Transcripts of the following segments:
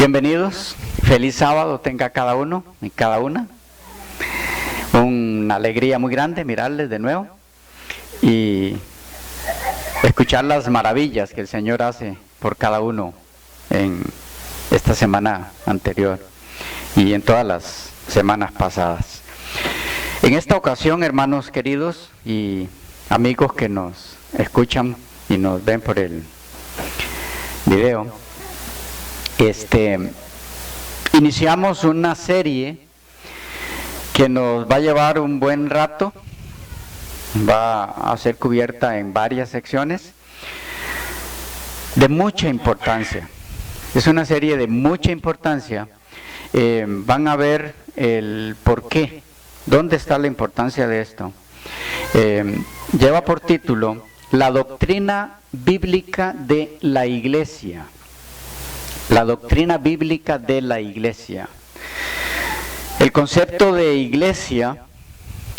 Bienvenidos, feliz sábado tenga cada uno y cada una. Una alegría muy grande mirarles de nuevo y escuchar las maravillas que el Señor hace por cada uno en esta semana anterior y en todas las semanas pasadas. En esta ocasión, hermanos queridos y amigos que nos escuchan y nos ven por el video, iniciamos una serie que nos va a llevar un buen rato, va a ser cubierta en varias secciones de mucha importancia. Es una serie de mucha importancia. Van a ver el por qué, dónde está la importancia de esto. Lleva por título La doctrina bíblica de la Iglesia. La doctrina bíblica de la Iglesia. El concepto de iglesia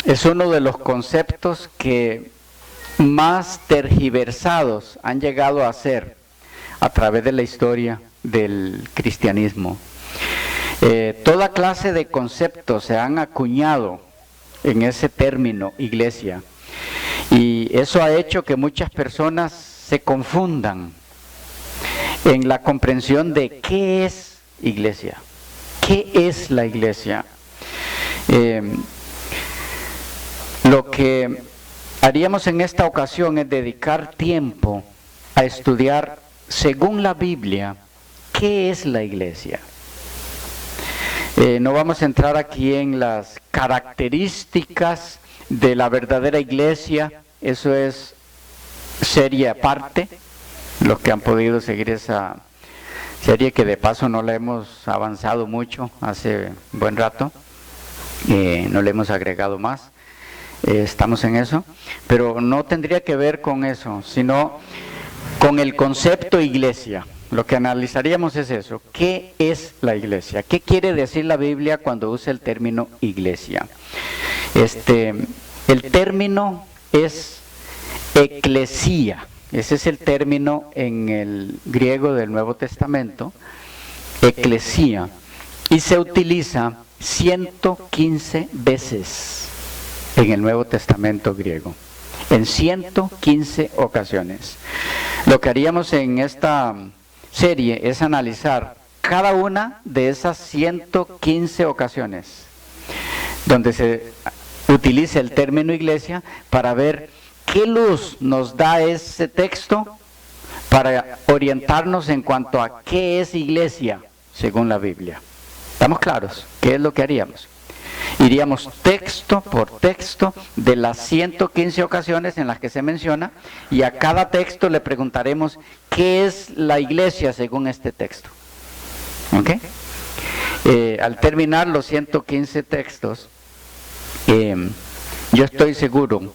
es uno de los conceptos que más tergiversados han llegado a ser a través de la historia del cristianismo. Toda clase de conceptos se han acuñado en ese término iglesia, y eso ha hecho que muchas personas se confundan en la comprensión de qué es iglesia, qué es la iglesia. Lo que haríamos en esta ocasión es dedicar tiempo a estudiar, según la Biblia, qué es la iglesia. No vamos a entrar aquí en las características de la verdadera iglesia, eso es serie aparte. Los que han podido seguir esa serie, que de paso no la hemos avanzado mucho hace buen rato, no le hemos agregado más, estamos en eso, pero no tendría que ver con eso, sino con el concepto iglesia. Lo que analizaríamos es eso, ¿qué es la iglesia? ¿Qué quiere decir la Biblia cuando usa el término iglesia? El término es eclesía. Ese es el término en el griego del Nuevo Testamento, eclesía, y se utiliza 115 veces en el Nuevo Testamento griego, en 115 ocasiones. Lo que haríamos en esta serie es analizar cada una de esas 115 ocasiones donde se utiliza el término iglesia, para ver ¿qué luz nos da ese texto para orientarnos en cuanto a qué es iglesia según la Biblia? ¿Estamos claros? ¿Qué es lo que haríamos? Iríamos texto por texto de las 115 ocasiones en las que se menciona, y a cada texto le preguntaremos ¿qué es la iglesia según este texto? ¿Ok? Al terminar los 115 textos, yo estoy seguro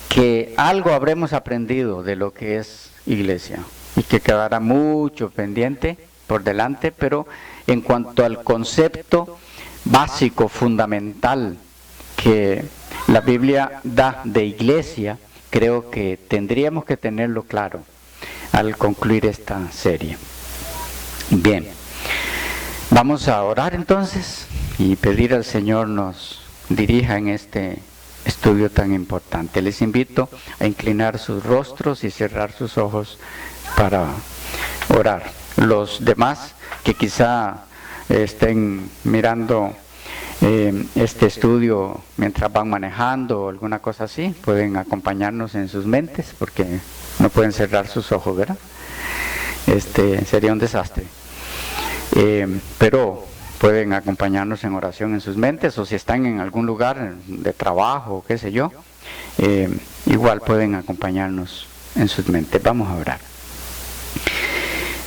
que algo habremos aprendido de lo que es iglesia, y que quedará mucho pendiente por delante, pero en cuanto al concepto básico, fundamental, que la Biblia da de iglesia, creo que tendríamos que tenerlo claro al concluir esta serie. Bien, vamos a orar entonces y pedir al Señor nos dirija en este estudio tan importante. Les invito a inclinar sus rostros y cerrar sus ojos para orar. Los demás que quizá estén mirando este estudio mientras van manejando o alguna cosa así, pueden acompañarnos en sus mentes, porque no pueden cerrar sus ojos, ¿verdad? Sería un desastre. Pero pueden acompañarnos en oración en sus mentes, o si están en algún lugar de trabajo, qué sé yo, igual pueden acompañarnos en sus mentes. Vamos a orar.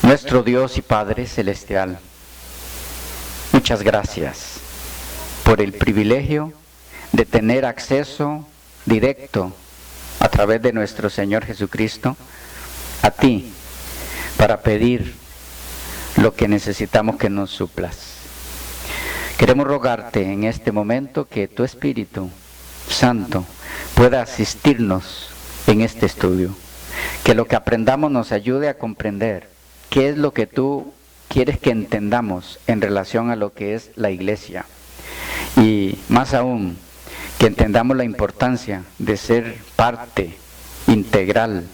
Nuestro Dios y Padre Celestial, muchas gracias por el privilegio de tener acceso directo a través de nuestro Señor Jesucristo a ti, para pedir lo que necesitamos que nos suplas. Queremos rogarte en este momento que tu Espíritu Santo pueda asistirnos en este estudio, que lo que aprendamos nos ayude a comprender qué es lo que tú quieres que entendamos en relación a lo que es la iglesia. Y más aún, que entendamos la importancia de ser parte integral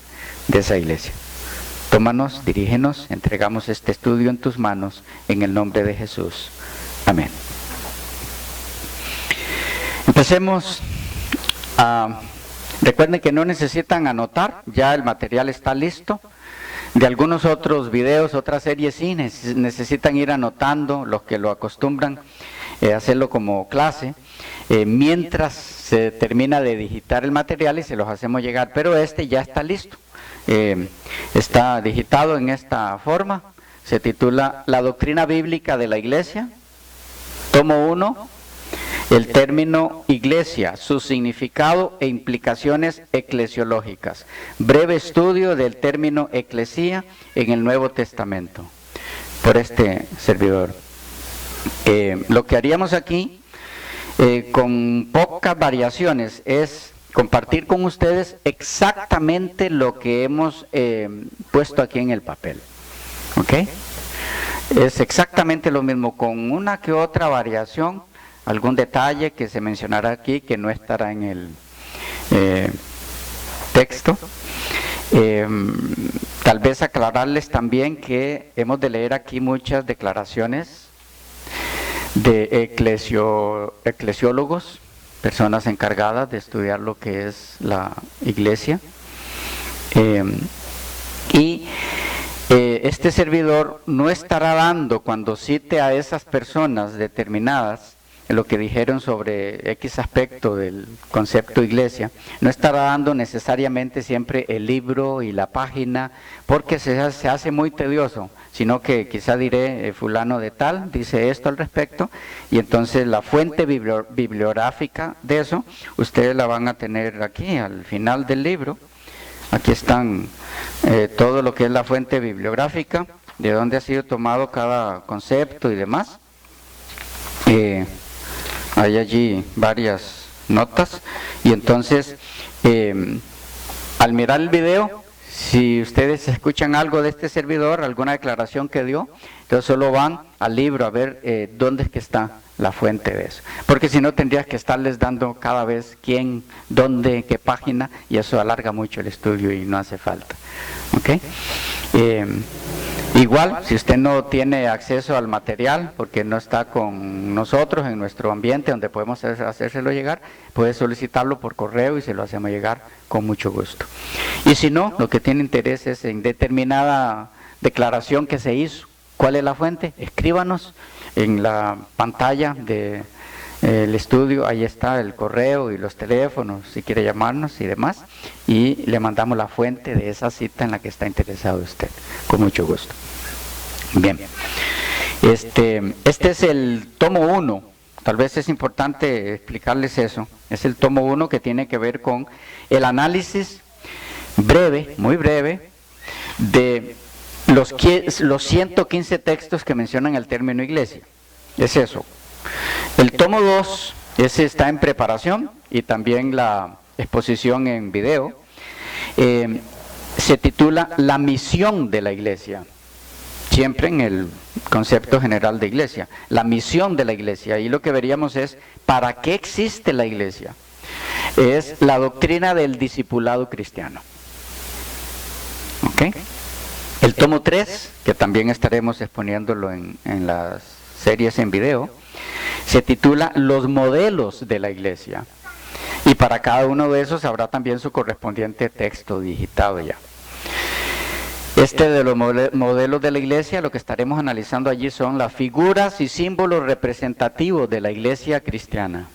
de esa iglesia. Tómanos, dirígenos, entregamos este estudio en tus manos, en el nombre de Jesús. Amén. Empecemos recuerden que no necesitan anotar, ya el material está listo. De algunos otros videos, otras series sí necesitan ir anotando, los que lo acostumbran, hacerlo como clase, mientras se termina de digitar el material y se los hacemos llegar, pero este ya está listo, está digitado en esta forma, se titula La doctrina bíblica de la iglesia, tomo 1, el término iglesia, su significado e implicaciones eclesiológicas, breve estudio del término eclesía en el Nuevo Testamento, por este servidor. Lo que haríamos aquí, con pocas variaciones, es compartir con ustedes exactamente lo que hemos puesto aquí en el papel. ¿Ok? Es exactamente lo mismo, con una que otra variación, algún detalle que se mencionará aquí que no estará en el texto. Tal vez aclararles también que hemos de leer aquí muchas declaraciones de eclesiólogos, personas encargadas de estudiar lo que es la iglesia. Este servidor no estará dando, cuando cite a esas personas determinadas, lo que dijeron sobre X aspecto del concepto iglesia, no estará dando necesariamente siempre el libro y la página, porque se hace muy tedioso, sino que quizá diré, fulano de tal dice esto al respecto, y entonces la fuente bibliográfica de eso, ustedes la van a tener aquí al final del libro. Aquí están todo lo que es la fuente bibliográfica, de dónde ha sido tomado cada concepto y demás. Hay allí varias notas, y entonces al mirar el video, si ustedes escuchan algo de este servidor, alguna declaración que dio, entonces solo van al libro a ver dónde es que está la fuente de eso, porque si no tendrías que estarles dando cada vez quién, dónde, qué página, y eso alarga mucho el estudio y no hace falta. ¿Ok? Igual, si usted no tiene acceso al material, porque no está con nosotros en nuestro ambiente donde podemos hacérselo llegar, puede solicitarlo por correo y se lo hacemos llegar con mucho gusto. Y si no, lo que tiene interés es en determinada declaración que se hizo, ¿cuál es la fuente? Escríbanos en la pantalla del estudio, ahí está el correo y los teléfonos, si quiere llamarnos y demás, y le mandamos la fuente de esa cita en la que está interesado usted, con mucho gusto. Bien, este es el tomo 1, tal vez es importante explicarles eso, es el tomo 1 que tiene que ver con el análisis breve, muy breve, de los 115 textos que mencionan el término iglesia, es eso. El tomo 2, ese está en preparación, y también la exposición en video, se titula La misión de la iglesia, siempre en el concepto general de iglesia, la misión de la iglesia, y lo que veríamos es, ¿para qué existe la iglesia? Es la doctrina del discipulado cristiano. ¿Ok? El tomo 3, que también estaremos exponiéndolo en las series en video, se titula Los modelos de la iglesia, y para cada uno de esos habrá también su correspondiente texto digitado ya. De los modelos de la iglesia, lo que estaremos analizando allí son las figuras y símbolos representativos de la iglesia cristiana,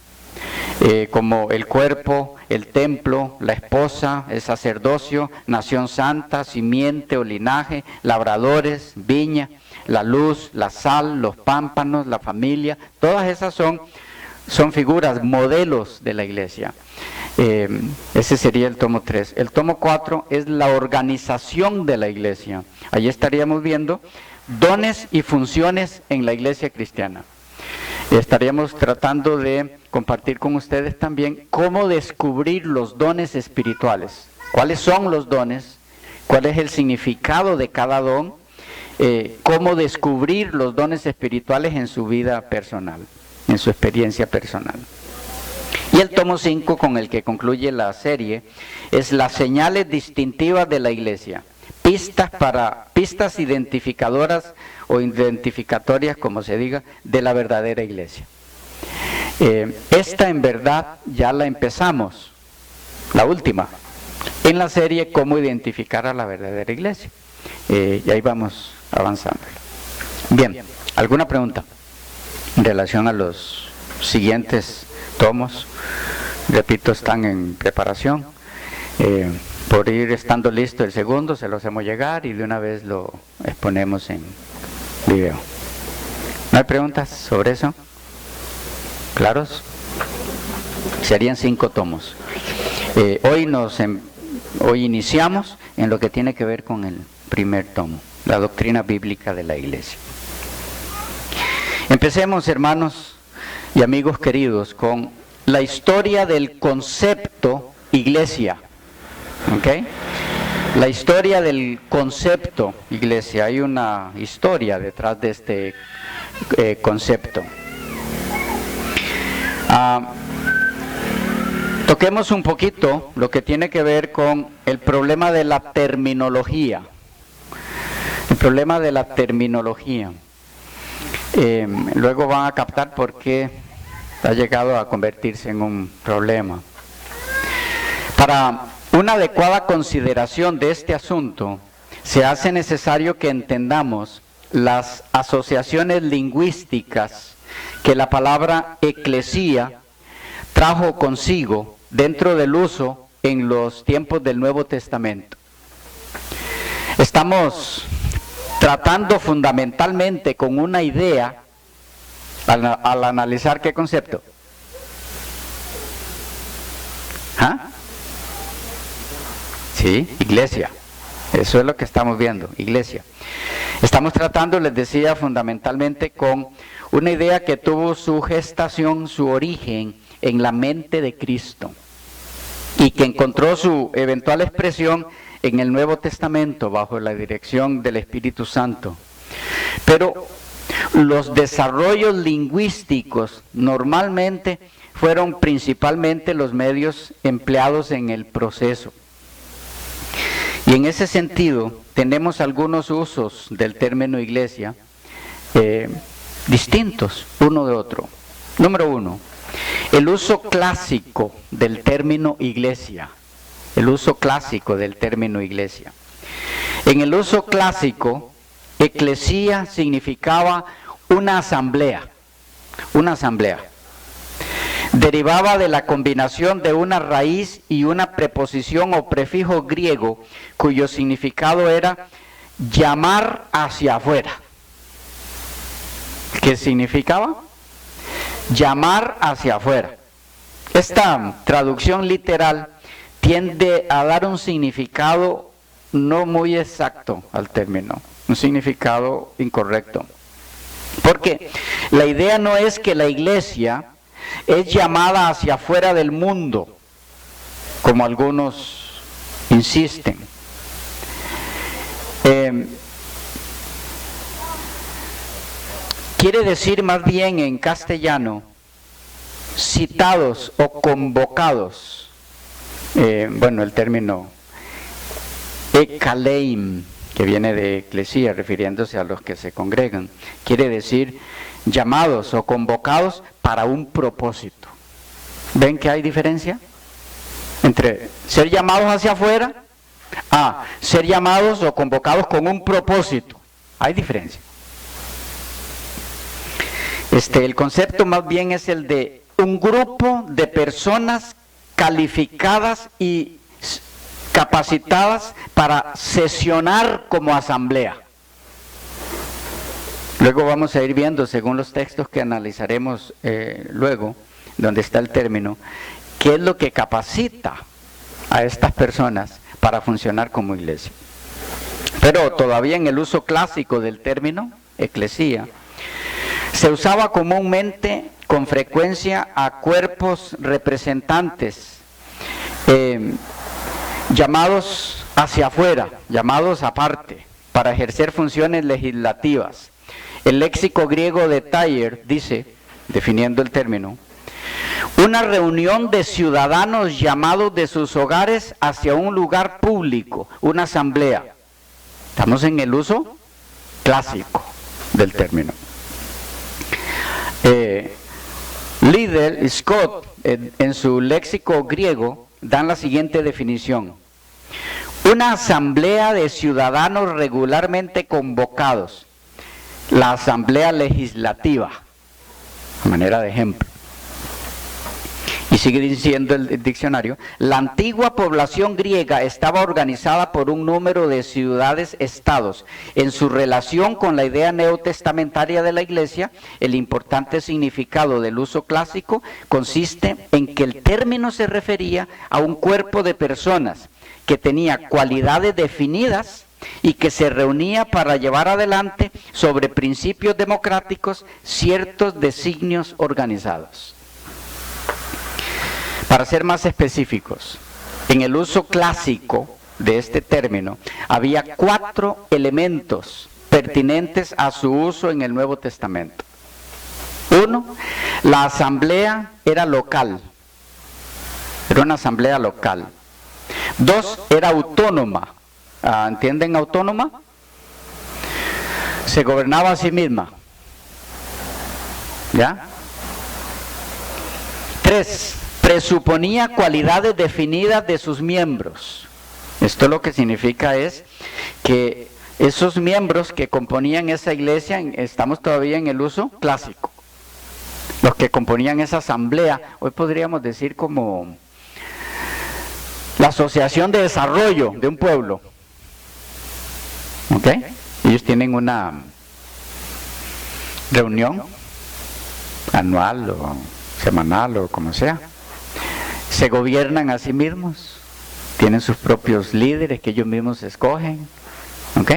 como el cuerpo, el templo, la esposa, el sacerdocio, nación santa, simiente o linaje, labradores, viña, la luz, la sal, los pámpanos, la familia, todas esas son figuras, modelos de la iglesia. Ese sería el tomo 3. El tomo 4 es la organización de la iglesia. Allí estaríamos viendo dones y funciones en la iglesia cristiana. Estaríamos tratando de compartir con ustedes también cómo descubrir los dones espirituales. ¿Cuáles son los dones? ¿Cuál es el significado de cada don? cómo descubrir los dones espirituales en su vida personal, en su experiencia personal. Y el tomo 5, con el que concluye la serie, es las señales distintivas de la iglesia. Pistas identificadoras o identificatorias, como se diga, de la verdadera iglesia. Esta en verdad ya la empezamos, la última, en la serie Cómo identificar a la verdadera iglesia. Y ahí vamos avanzando. Bien, ¿alguna pregunta en relación a los siguientes tomos? Repito, están en preparación. Por ir estando listo el segundo, se lo hacemos llegar y de una vez lo exponemos en video. ¿No hay preguntas sobre eso? ¿Claros? Serían 5 tomos. Hoy iniciamos en lo que tiene que ver con el primer tomo, la doctrina bíblica de la iglesia. Empecemos, hermanos y amigos queridos, con la historia del concepto iglesia. ¿Ok? La historia del concepto iglesia. Hay una historia detrás de este concepto. Toquemos un poquito lo que tiene que ver con el problema de la terminología. El problema de la terminología. Luego van a captar por qué ha llegado a convertirse en un problema. Para una adecuada consideración de este asunto, se hace necesario que entendamos las asociaciones lingüísticas que la palabra eclesía trajo consigo dentro del uso en los tiempos del Nuevo Testamento. Estamos tratando fundamentalmente con una idea al analizar qué concepto. ¿Ah? Sí, iglesia. Eso es lo que estamos viendo, iglesia. Estamos tratando, les decía, fundamentalmente con una idea que tuvo su gestación, su origen en la mente de Cristo y que encontró su eventual expresión en el Nuevo Testamento bajo la dirección del Espíritu Santo. Pero los desarrollos lingüísticos normalmente fueron principalmente los medios empleados en el proceso. Y en ese sentido tenemos algunos usos del término iglesia distintos uno de otro. Número 1, el uso clásico del término iglesia. El uso clásico del término iglesia. En el uso clásico, eclesía significaba una asamblea. Una asamblea. Derivaba de la combinación de una raíz y una preposición o prefijo griego cuyo significado era llamar hacia afuera. ¿Qué significaba? Llamar hacia afuera. Esta traducción literal tiende a dar un significado no muy exacto al término, un significado incorrecto. Porque la idea no es que la iglesia es llamada hacia afuera del mundo, como algunos insisten. Quiere decir más bien en castellano, citados o convocados. Bueno, el término ekaleim, que viene de eclesía, refiriéndose a los que se congregan, quiere decir llamados o convocados para un propósito. ¿Ven que hay diferencia entre ser llamados hacia afuera a ser llamados o convocados con un propósito? Hay diferencia. El concepto más bien es el de un grupo de personas calificadas y capacitadas para sesionar como asamblea. Luego vamos a ir viendo, según los textos que analizaremos luego, donde está el término, qué es lo que capacita a estas personas para funcionar como iglesia. Pero todavía en el uso clásico del término, eclesía, se usaba comúnmente con frecuencia a cuerpos representantes, llamados hacia afuera, llamados aparte, para ejercer funciones legislativas. El léxico griego de Thayer dice, definiendo el término, una reunión de ciudadanos llamados de sus hogares hacia un lugar público, una asamblea. Estamos en el uso clásico del término. Liddell y Scott, en su léxico griego, dan la siguiente definición. Una asamblea de ciudadanos regularmente convocados. La asamblea legislativa, a manera de ejemplo. Y sigue diciendo el diccionario, la antigua población griega estaba organizada por un número de ciudades-estados. En su relación con la idea neotestamentaria de la Iglesia, el importante significado del uso clásico consiste en que el término se refería a un cuerpo de personas que tenía cualidades definidas y que se reunía para llevar adelante sobre principios democráticos ciertos designios organizados. Para ser más específicos, en el uso clásico de este término, había 4 elementos pertinentes a su uso en el Nuevo Testamento. 1, la asamblea era local, era una asamblea local. 2, era autónoma. ¿Entienden autónoma? Se gobernaba a sí misma. ¿Ya? 3, presuponía cualidades definidas de sus miembros. Esto lo que significa es que esos miembros que componían esa iglesia, estamos todavía en el uso clásico, los que componían esa asamblea, hoy podríamos decir como la asociación de desarrollo de un pueblo. ¿Ok? Ellos tienen una reunión anual o semanal o como sea. Se gobiernan a sí mismos, tienen sus propios líderes que ellos mismos escogen. ¿Ok?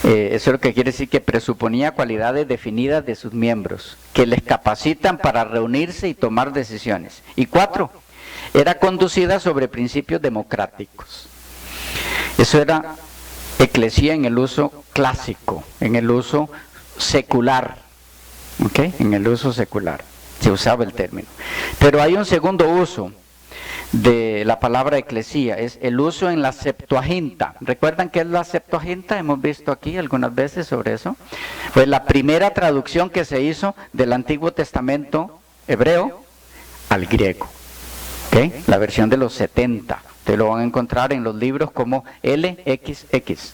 Eso es lo que quiere decir que presuponía cualidades definidas de sus miembros, que les capacitan para reunirse y tomar decisiones. Y 4, era conducida sobre principios democráticos. Eso era eclesía en el uso clásico, en el uso secular. ¿Ok? En el uso secular se usaba el término. Pero hay un segundo uso de la palabra eclesía, es el uso en la Septuaginta. ¿Recuerdan qué es la Septuaginta? Hemos visto aquí algunas veces sobre eso. Fue la primera traducción que se hizo del Antiguo Testamento hebreo al griego. ¿Okay? La versión de los 70. Ustedes lo van a encontrar en los libros como LXX,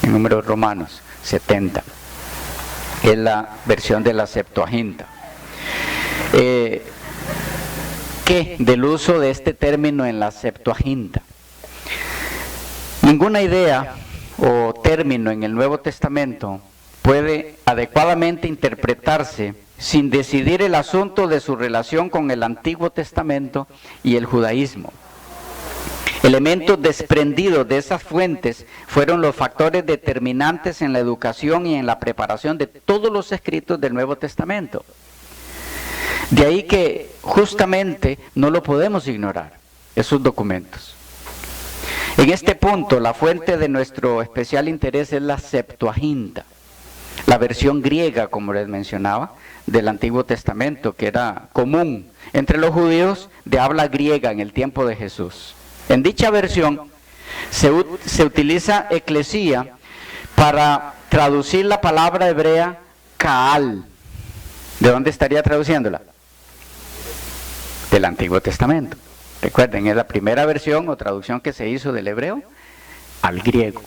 en números romanos, 70. Es la versión de la Septuaginta. ¿Qué del uso de este término en la Septuaginta? Ninguna idea o término en el Nuevo Testamento puede adecuadamente interpretarse sin decidir el asunto de su relación con el Antiguo Testamento y el judaísmo. Elementos desprendidos de esas fuentes fueron los factores determinantes en la educación y en la preparación de todos los escritos del Nuevo Testamento. De ahí que justamente no lo podemos ignorar, esos documentos. En este punto, la fuente de nuestro especial interés es la Septuaginta, la versión griega, como les mencionaba, del Antiguo Testamento, que era común entre los judíos de habla griega en el tiempo de Jesús. En dicha versión se utiliza eclesía para traducir la palabra hebrea Kaal. ¿De dónde estaría traduciéndola? Del Antiguo Testamento. Recuerden, es la primera versión o traducción que se hizo del hebreo al griego.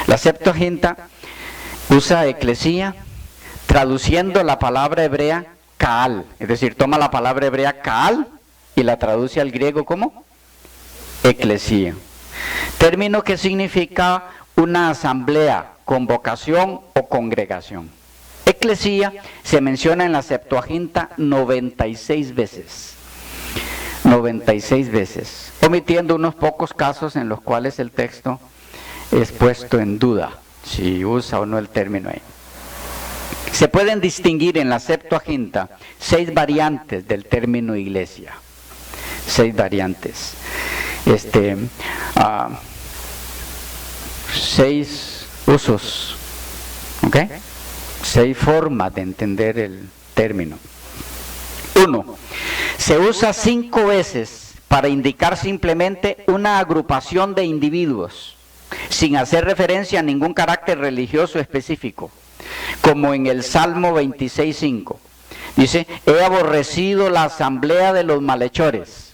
La Septuaginta usa eclesía traduciendo la palabra hebrea Kaal, es decir, toma la palabra hebrea Kaal y la traduce al griego como eclesía, término que significa una asamblea, convocación o congregación. Eclesía se menciona en la Septuaginta 96 veces. 96 veces, omitiendo unos pocos casos en los cuales el texto es puesto en duda, si usa o no el término ahí. Se pueden distinguir en la Septuaginta 6 variantes del término iglesia. 6 variantes. 6 usos, ¿ok? 6 formas de entender el término. 1. Se usa 5 veces para indicar simplemente una agrupación de individuos, sin hacer referencia a ningún carácter religioso específico, como en el Salmo 26:5. Dice, he aborrecido la asamblea de los malhechores,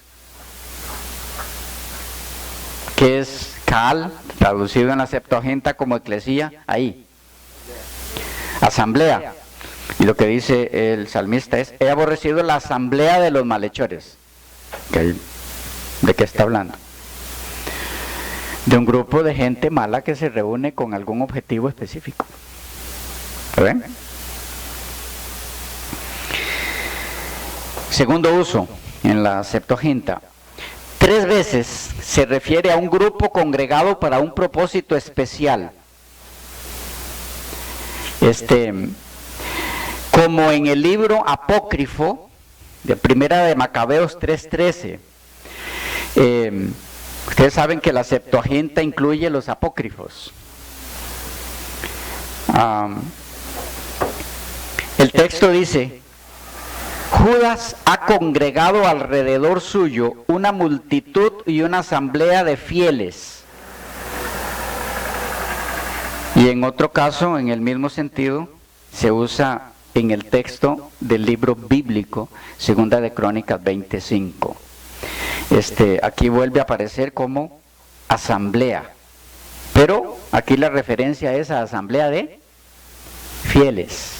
que es Kaal, traducido en la Septuaginta como eclesía, ahí. Asamblea. Y lo que dice el salmista es, he aborrecido la asamblea de los malhechores. ¿De qué está hablando? De un grupo de gente mala que se reúne con algún objetivo específico. ¿Ven? Segundo uso en la Septuaginta. 3 veces se refiere a un grupo congregado para un propósito especial. Como en el libro apócrifo de Primera de Macabeos 3:13. Ustedes saben que la Septuaginta incluye los apócrifos. El texto dice, Judas ha congregado alrededor suyo una multitud y una asamblea de fieles. Y en otro caso, en el mismo sentido, se usa en el texto del libro bíblico, Segunda de Crónicas 25. Aquí vuelve a aparecer como asamblea, pero aquí la referencia es a asamblea de fieles.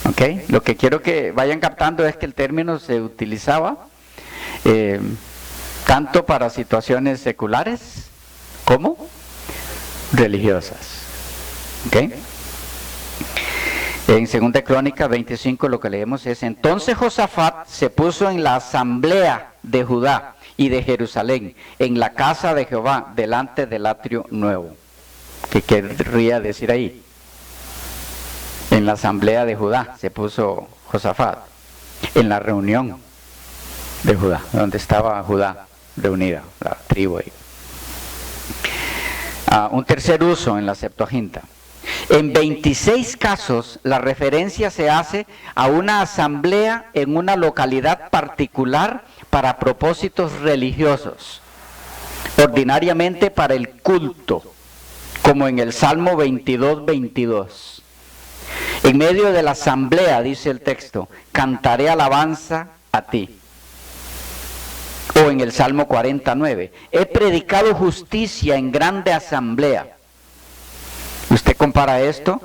¿Ok? Lo que quiero que vayan captando es que el término se utilizaba tanto para situaciones seculares como religiosas. ¿Ok? En 2 Crónicas 25 lo que leemos es, entonces Josafat se puso en la asamblea de Judá y de Jerusalén, en la casa de Jehová, delante del atrio nuevo. ¿Qué querría decir ahí? En la asamblea de Judá se puso Josafat, en la reunión de Judá, donde estaba Judá reunida, la tribu ahí. Un tercer uso en la Septuaginta. En 26 casos la referencia se hace a una asamblea en una localidad particular para propósitos religiosos, ordinariamente para el culto, como en el Salmo 22:22. En medio de la asamblea, dice el texto, cantaré alabanza a ti. O en el Salmo 49, he predicado justicia en grande asamblea. Usted compara esto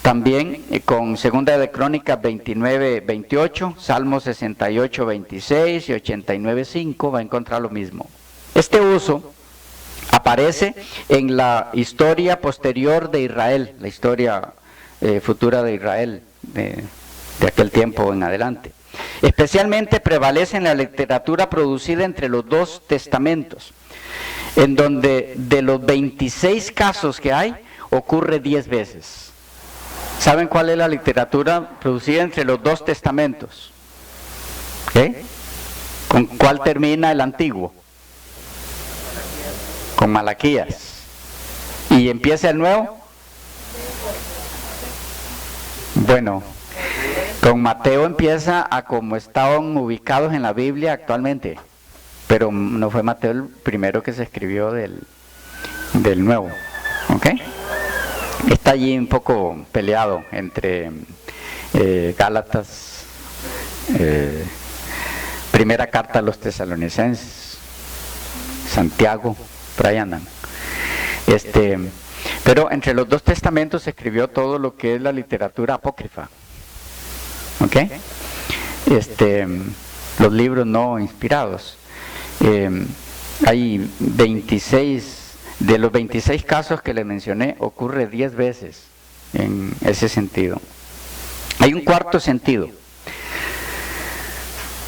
también con 2 de Crónicas 29:28, Salmo 68:26 y 89:5, va a encontrar lo mismo. Este uso aparece en la historia posterior de Israel, la historia futura de Israel, de aquel tiempo en adelante. Especialmente prevalece en la literatura producida entre los 2 testamentos, en donde de los 26 casos que hay, ocurre 10 veces. ¿Saben cuál es la literatura producida entre los 2 testamentos? ¿Qué? ¿Con cuál termina el antiguo? Con Malaquías. ¿Y empieza el nuevo? Bueno, con Mateo empieza a como estaban ubicados en la Biblia actualmente, pero no fue Mateo el primero que se escribió del nuevo, ¿ok? Está allí un poco peleado entre Gálatas, primera carta a los tesalonicenses, Santiago, por ahí andan. Pero entre los 2 testamentos se escribió todo lo que es la literatura apócrifa. ¿Ok? Los libros no inspirados. Hay 26, de los 26 casos que les mencioné, ocurre 10 veces en ese sentido. Hay un cuarto sentido.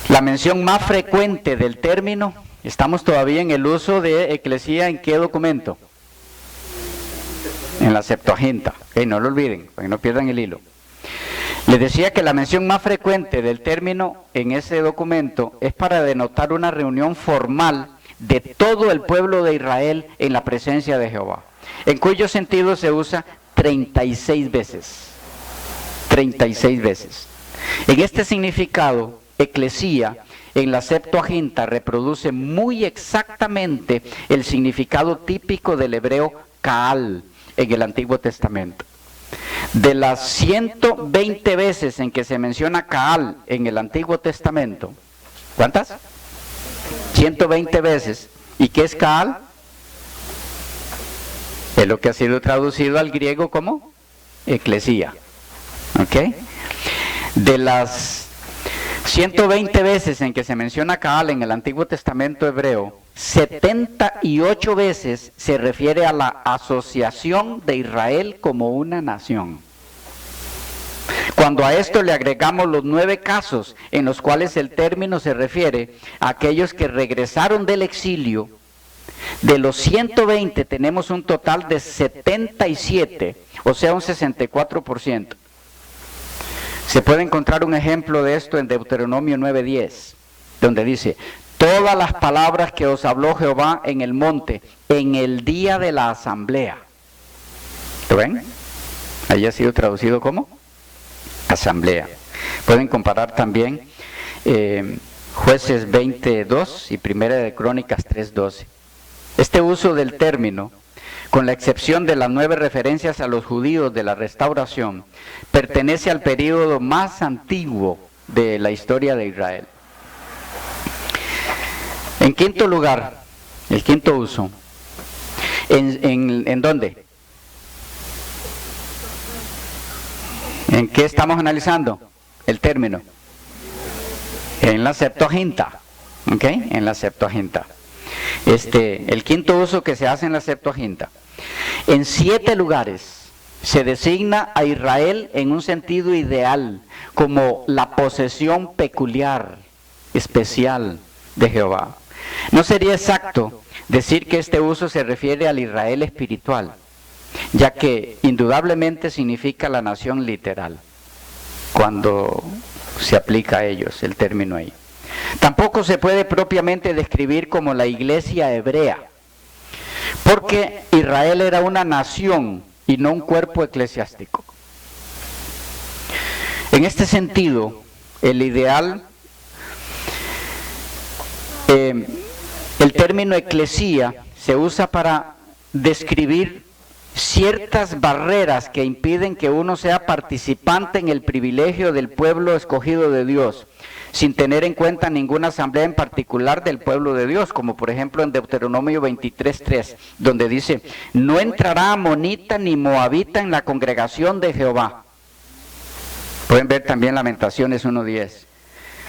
La mención más frecuente del término, estamos todavía en el uso de eclesía, ¿en qué documento? En la Septuaginta. No lo olviden, para que no pierdan el hilo. Les decía que la mención más frecuente del término en ese documento es para denotar una reunión formal de todo el pueblo de Israel en la presencia de Jehová, en cuyo sentido se usa 36 veces. 36 veces. En este significado, eclesía en la Septuaginta reproduce muy exactamente el significado típico del hebreo Kaal en el Antiguo Testamento. De las 120 veces en que se menciona Kaal en el Antiguo Testamento, ¿cuántas? 120 veces. ¿Y qué es Kaal? Es lo que ha sido traducido al griego como eclesía. ¿Ok? De las 120 veces en que se menciona Kaal en el Antiguo Testamento hebreo, 78 veces se refiere a la asociación de Israel como una nación. Cuando a esto le agregamos los 9 casos en los cuales el término se refiere a aquellos que regresaron del exilio, de los 120 tenemos un total de 77, o sea un 64%. Se puede encontrar un ejemplo de esto en Deuteronomio 9:10, donde dice: todas las palabras que os habló Jehová en el monte, en el día de la asamblea. ¿Lo ven? Ahí ha sido traducido como asamblea. Pueden comparar también Jueces 20:2 y Primera de Crónicas 3:12. Este uso del término, con la excepción de las 9 referencias a los judíos de la restauración, pertenece al período más antiguo de la historia de Israel. En quinto lugar, el quinto uso, ¿en dónde? ¿En qué estamos analizando el término? En la Septuaginta, ¿ok? En la Septuaginta. El quinto uso que se hace en la Septuaginta. En 7 lugares se designa a Israel en un sentido ideal, como la posesión peculiar, especial de Jehová. No sería exacto decir que este uso se refiere al Israel espiritual, ya que indudablemente significa la nación literal, cuando se aplica a ellos el término ahí. Tampoco se puede propiamente describir como la iglesia hebrea, porque Israel era una nación y no un cuerpo eclesiástico. En este sentido, el ideal, el término eclesía se usa para describir ciertas barreras que impiden que uno sea participante en el privilegio del pueblo escogido de Dios, sin tener en cuenta ninguna asamblea en particular del pueblo de Dios, como por ejemplo en Deuteronomio 23:3, donde dice: no entrará amonita ni moabita en la congregación de Jehová. Pueden ver también Lamentaciones 1:10,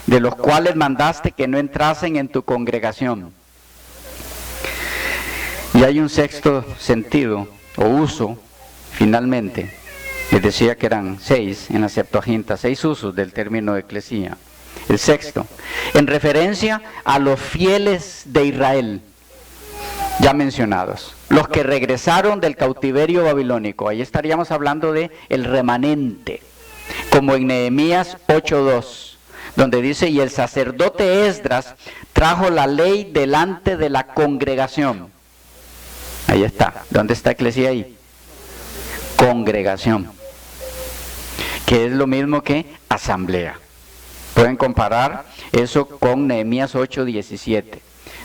de los cuales mandaste que no entrasen en tu congregación. Y hay un sexto sentido o uso, finalmente. Les decía que eran 6 en la Septuaginta, 6 usos del término eclesía. El sexto, en referencia a los fieles de Israel, ya mencionados, los que regresaron del cautiverio babilónico. Ahí estaríamos hablando de el remanente, como en Nehemías 8:2, donde dice: y el sacerdote Esdras trajo la ley delante de la congregación. Ahí está. ¿Dónde está eclesía ahí? Congregación, que es lo mismo que asamblea. Pueden comparar eso con Nehemías 8:17,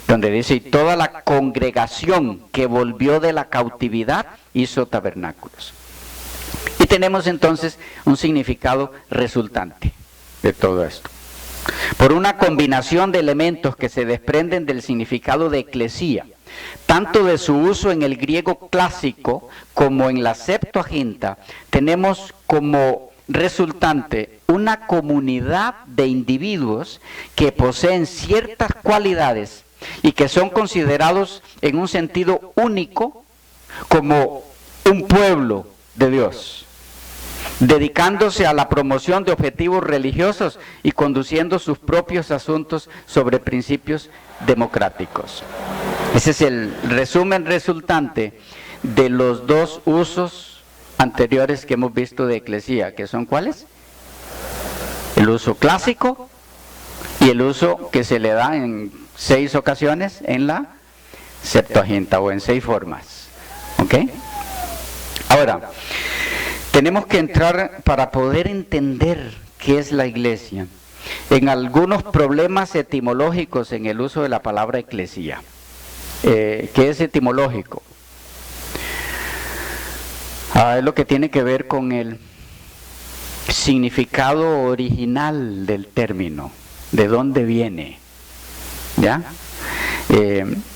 donde dice: y toda la congregación que volvió de la cautividad hizo tabernáculos. Y tenemos entonces un significado resultante de todo esto. Por una combinación de elementos que se desprenden del significado de eclesía, tanto de su uso en el griego clásico como en la Septuaginta, tenemos como resultante una comunidad de individuos que poseen ciertas cualidades y que son considerados en un sentido único como un pueblo de Dios, dedicándose a la promoción de objetivos religiosos y conduciendo sus propios asuntos sobre principios democráticos. Ese es el resumen resultante de los 2 usos anteriores que hemos visto de eclesía, que son ¿cuáles? El uso clásico y el uso que se le da en 6 ocasiones en la Septuaginta o en 6 formas. ¿Ok? Ahora, tenemos que entrar para poder entender qué es la iglesia en algunos problemas etimológicos en el uso de la palabra eclesía. ¿Qué es etimológico? Es lo que tiene que ver con el significado original del término, de dónde viene. ¿Ya?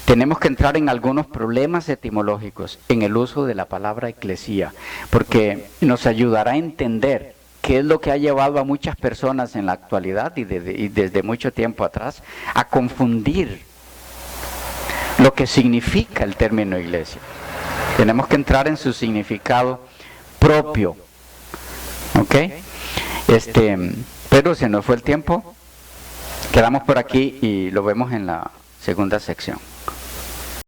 Tenemos que entrar en algunos problemas etimológicos en el uso de la palabra eclesía, porque nos ayudará a entender qué es lo que ha llevado a muchas personas en la actualidad y desde mucho tiempo atrás a confundir lo que significa el término iglesia. Tenemos que entrar en su significado propio. ¿Ok? Pero se nos fue el tiempo. Quedamos por aquí y lo vemos en la segunda sección.